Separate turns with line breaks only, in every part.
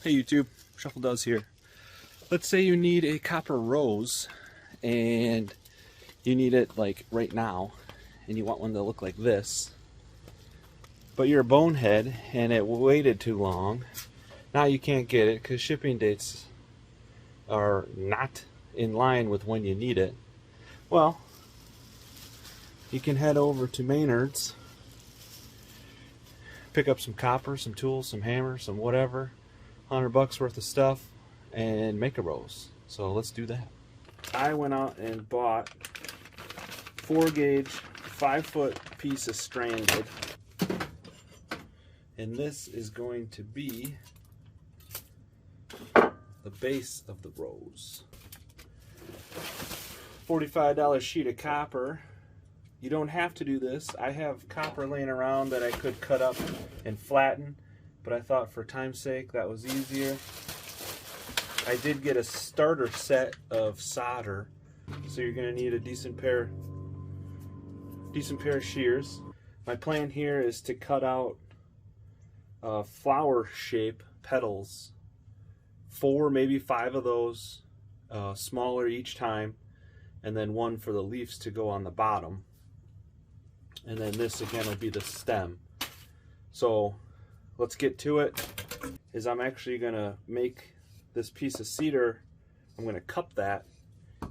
Hey YouTube, Shuffle Does here. Let's say you need a copper rose and you need it like right now and you want one to look like this, but you're a bonehead and it waited too long. Now you can't get it because shipping dates are not in line with when you need it. Well, you can head over to Maynard's, pick up some copper, some tools, some hammers, some whatever, $100 worth of stuff, and make a rose. So let's do that. I went out and bought 4-gauge 5-foot piece of stranded, and this is going to be the base of the rose. $45 sheet of copper. You don't have to do this. I have copper laying around that I could cut up and flatten, but I thought for time's sake that was easier. I did get a starter set of solder, so you're going to need a decent pair of shears. My plan here is to cut out flower shape petals, 4, maybe 5 of those, smaller each time, and then one for the leaves to go on the bottom. And then this again will be the stem. So let's get to it. I'm actually going to make this piece of cedar. I'm going to cup that,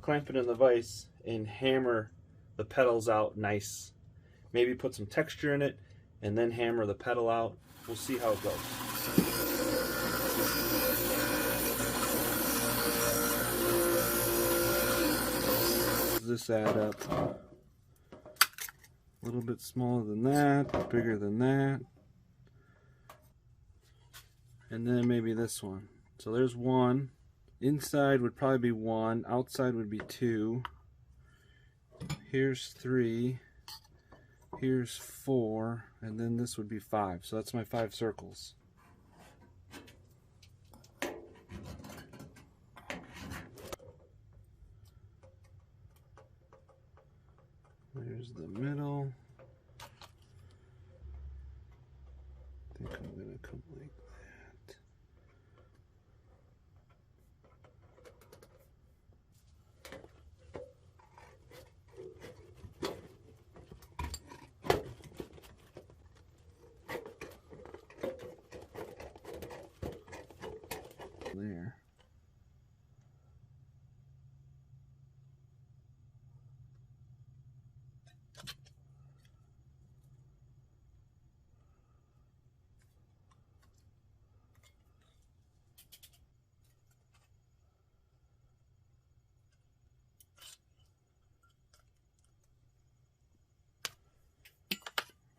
clamp it in the vise, and hammer the petals out nice. Maybe put some texture in it and then hammer the petal out. We'll see how it goes. Does this add up? A little bit smaller than that, bigger than that, and then maybe this one. So there's 1. Inside would probably be 1, outside would be 2. Here's 3, here's 4, and then this would be 5. So that's my 5 circles. There's the middle. I think I'm going to come like that. There.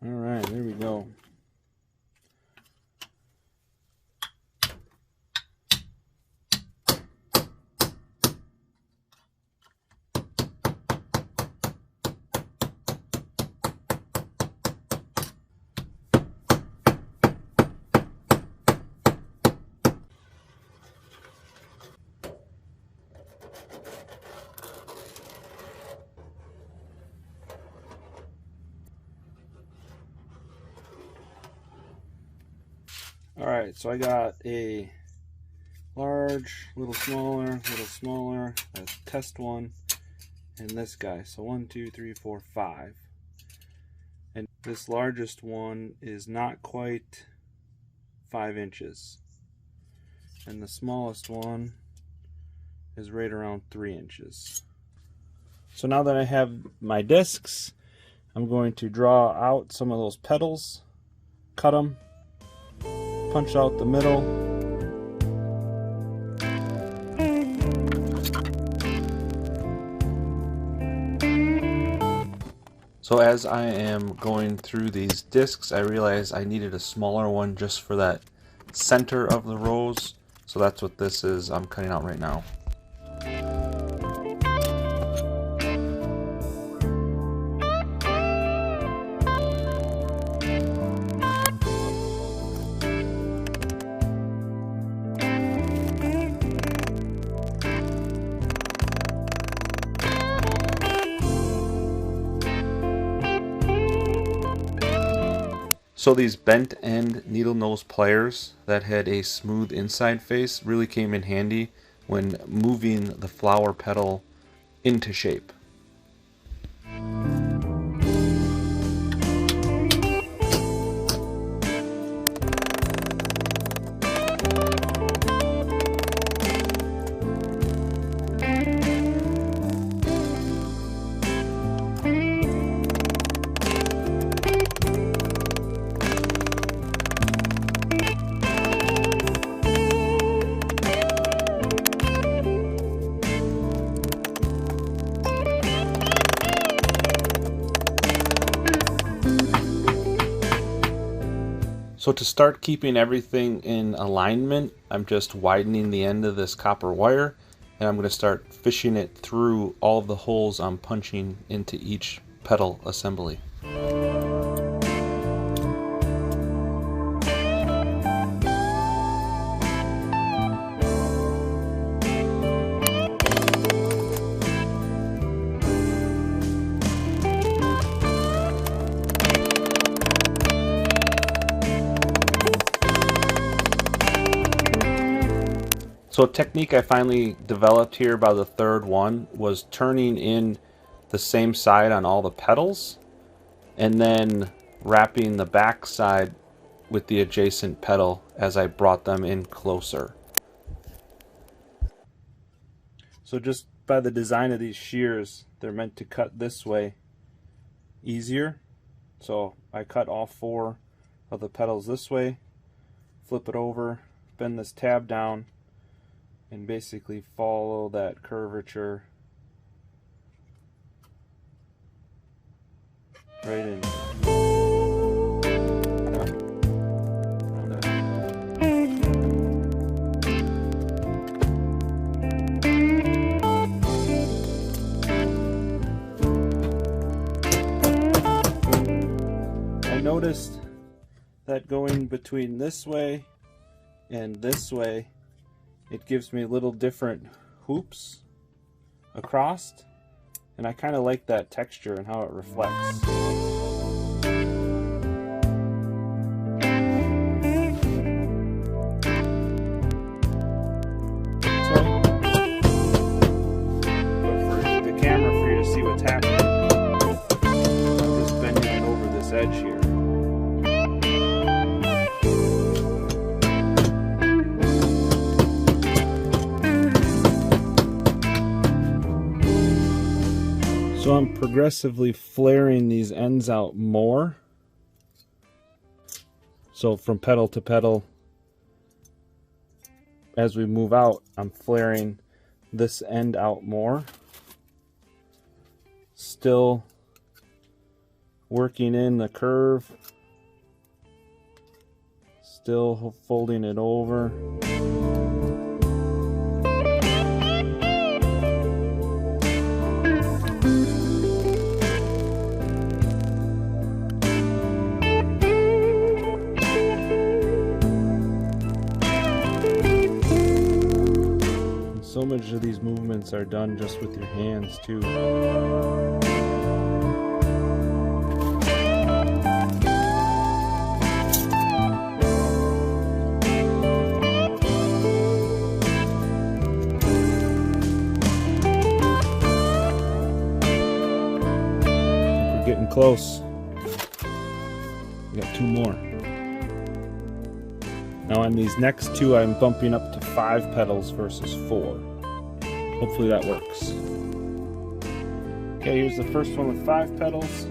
All right, there we go. Alright, so I got a large, little smaller, a test one, and this guy. So 1, 2, 3, 4, 5. And this largest one is not quite 5 inches. And the smallest one is right around 3 inches. So now that I have my discs, I'm going to draw out some of those petals, cut them, punch out the middle, so as I am going through these discs, I realized I needed a smaller one just for that center of the rose, so that's what this is I'm cutting out right now. So these bent end needle nose pliers that had a smooth inside face really came in handy when moving the flower petal into shape. So to start keeping everything in alignment, I'm just widening the end of this copper wire, and I'm going to start fishing it through all the holes I'm punching into each petal assembly. So a technique I finally developed here by the third one was turning in the same side on all the petals and then wrapping the back side with the adjacent petal as I brought them in closer. So just by the design of these shears, they're meant to cut this way easier. So I cut all 4 of the petals this way, flip it over, bend this tab down, and basically follow that curvature right in. I noticed that going between this way and this way, it gives me little different hoops across, and I kind of like that texture and how it reflects. So, but for the camera, for you to see what's happening, I'm just bending it over this edge here. So I'm progressively flaring these ends out more. So from petal to petal, as we move out, I'm flaring this end out more. Still working in the curve. Still folding it over. So much of these movements are done just with your hands too. We're getting close. We got 2 more. Now on these next 2, I'm bumping up to 5 petals versus 4. Hopefully that works. Okay, here's the first one with 5 petals.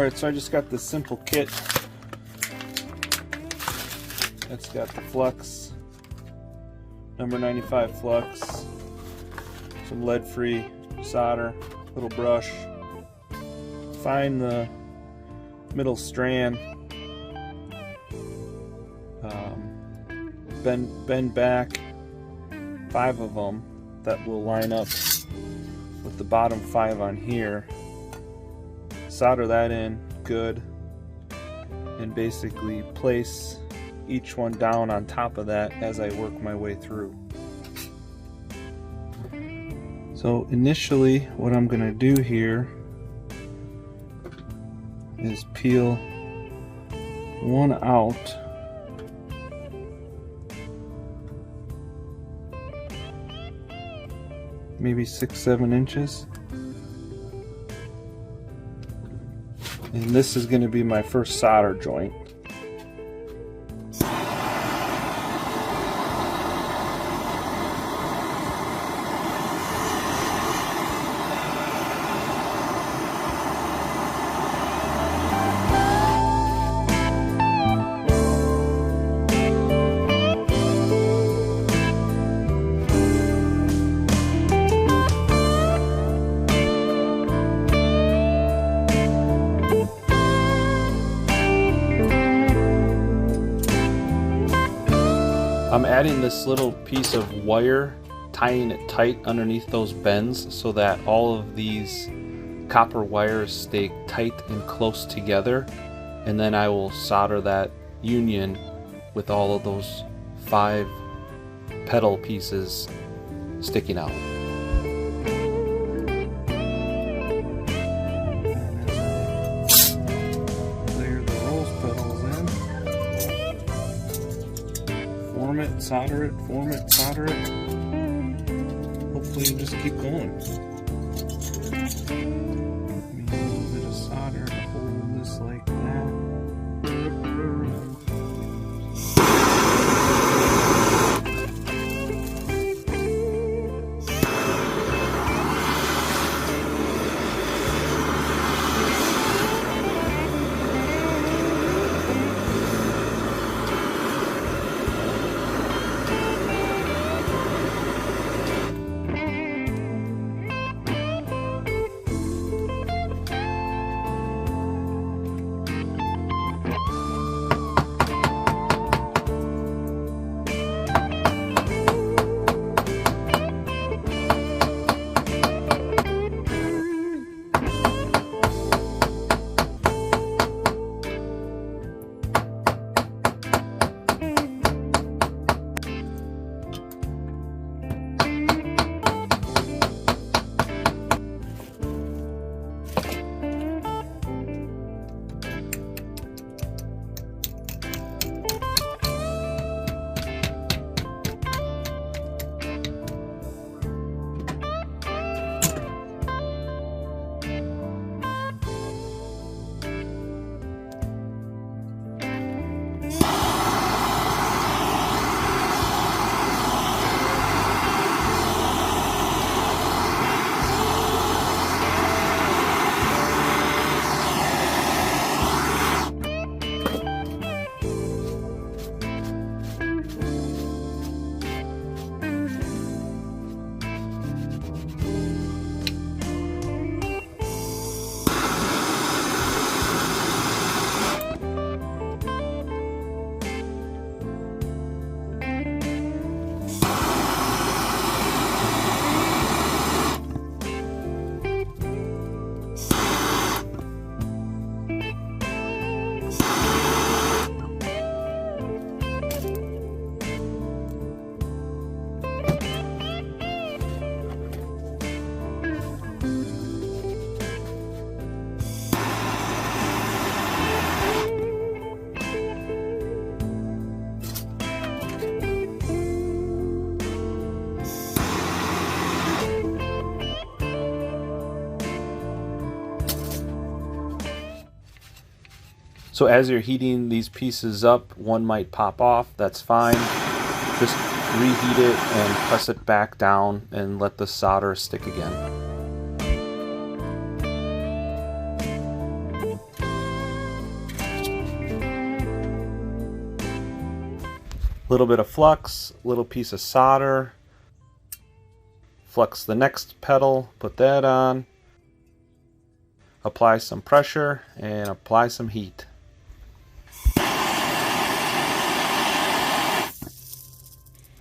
Alright, so I just got this simple kit. It's got the flux, number 95 flux, some lead-free solder, little brush. Find the middle strand, bend back 5 of them that will line up with the bottom 5 on here. Solder that in good, and basically place each one down on top of that as I work my way through. So initially what I'm going to do here is peel one out, maybe 6-7 inches, and this is going to be my first solder joint. I'm adding this little piece of wire, tying it tight underneath those bends so that all of these copper wires stay tight and close together, and then I will solder that union with all of those 5 petal pieces sticking out. Form it, solder it, form it, solder it. Hopefully you just keep going. Maybe a little bit of solder to hold this like that. So as you're heating these pieces up, one might pop off, that's fine. Just reheat it and press it back down and let the solder stick again. Little bit of flux, little piece of solder. Flux the next petal, put that on. Apply some pressure and apply some heat.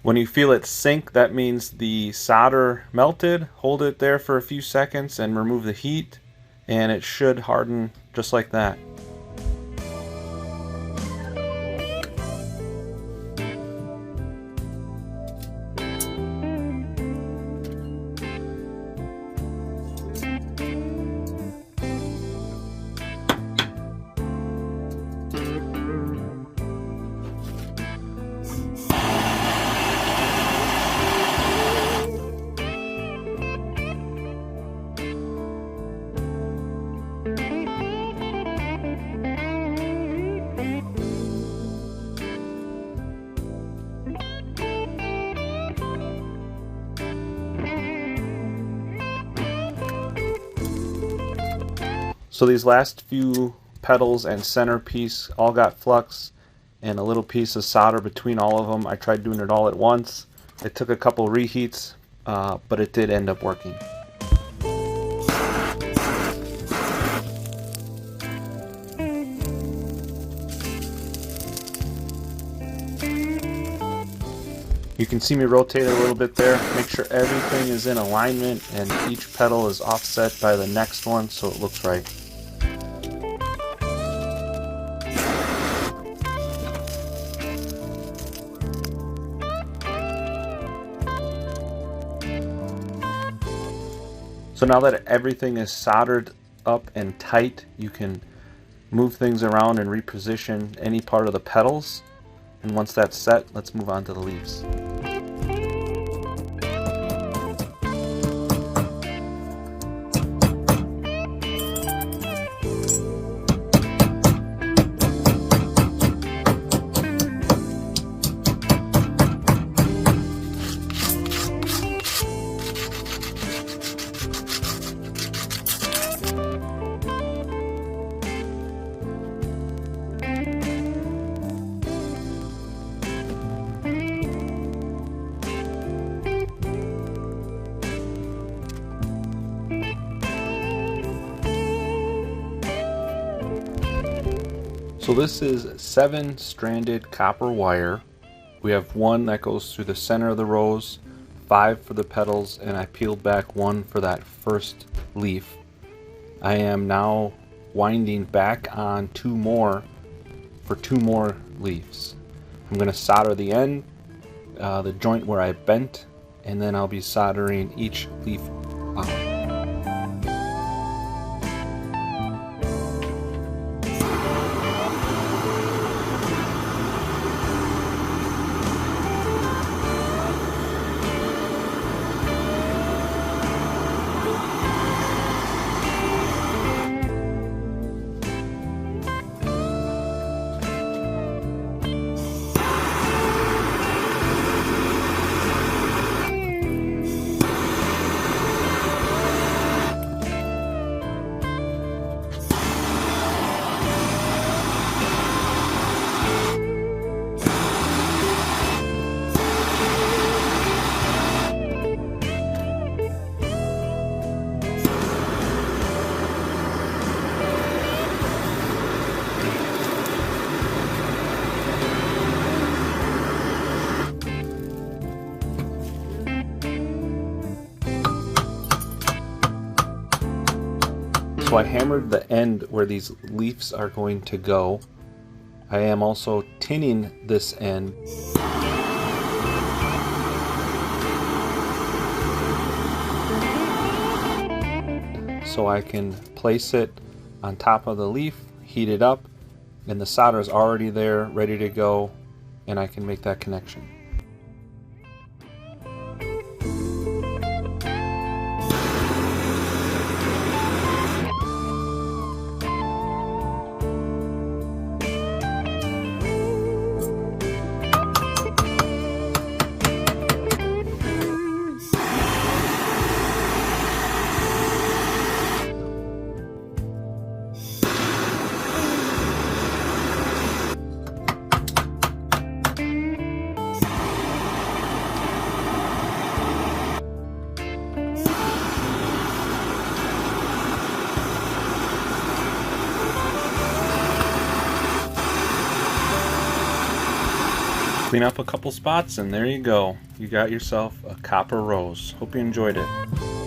When you feel it sink, that means the solder melted. Hold it there for a few seconds and remove the heat, and it should harden just like that. So these last few petals and centerpiece all got flux and a little piece of solder between all of them. I tried doing it all at once. It took a couple reheats, but it did end up working. You can see me rotate it a little bit there. Make sure everything is in alignment and each petal is offset by the next one so it looks right. So now that everything is soldered up and tight, you can move things around and reposition any part of the petals. And once that's set, let's move on to the leaves. So this is 7-stranded copper wire. We have one that goes through the center of the rose, 5 for the petals, and I peeled back 1 for that first leaf. I am now winding back on 2 more for 2 more leaves. I'm going to solder the end, the joint where I bent, and then I'll be soldering each leaf out. So I hammered the end where these leaves are going to go. I am also tinning this end. So I can place it on top of the leaf, heat it up, and the solder is already there, ready to go, and I can make that connection. Clean up a couple spots and there you go. You got yourself a copper rose. Hope you enjoyed it.